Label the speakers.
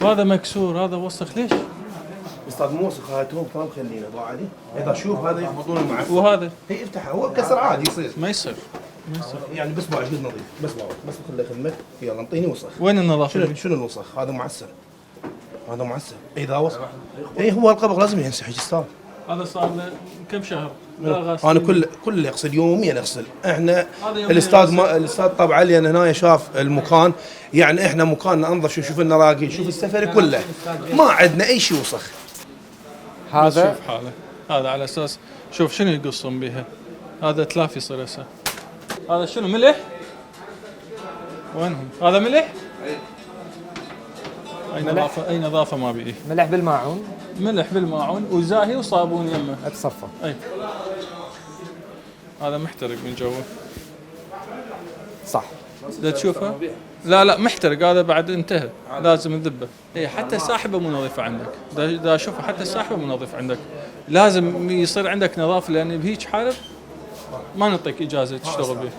Speaker 1: هذا مكسور، هذا وسخ ليش؟
Speaker 2: استاذ مو وسخ، هاي توب تمام خلينا ضاع عليه. اذا شوف هذا يحطونه معفن.
Speaker 1: وهذا
Speaker 2: هي افتحها، هو كسر عادي يصير.
Speaker 1: ما يصير.
Speaker 2: يعني بس بعد جد نظيف، بس خله يخدمك. يلا انطيني وسخ.
Speaker 1: وين النظافة؟
Speaker 2: شنو الوسخ؟ هذا معسر. هذا معسر. اذا وسخ. اي هو القبض لازم ينسح يا استاذ.
Speaker 1: هذا صار له كم شهر؟
Speaker 2: انا كل اغسل يوميا اغسل. احنا الاستاذ طبعا لان هنا شاف المكان، يعني احنا مكاننا انظف. شوف النراقي، شوف السفر كله، ما عندنا اي شيء وسخ.
Speaker 1: هذا شوف حاله، هذا على اساس شوف شنو يقصون بها. هذا تلاف يصير هسه. هذا شنو ملح؟ وينهم؟ هذا ملح؟ اي نظافه ما بيه.
Speaker 3: ملح بالماعون. ملح
Speaker 1: بالماعون وزاهي وصابون يمه
Speaker 3: اتصفى.
Speaker 1: اي هذا محترق من جوا.
Speaker 3: صح.
Speaker 1: لا تشوفه؟ لا محترق، هذا بعد انتهى، لازم نذبه. اي حتى الساحبه مو نظيفه عندك، دا اشوفه حتى الساحبه مو نظيفه عندك. لازم يصير عندك نظافه، لان بهيج حاله ما نعطيك اجازه تشتغل به.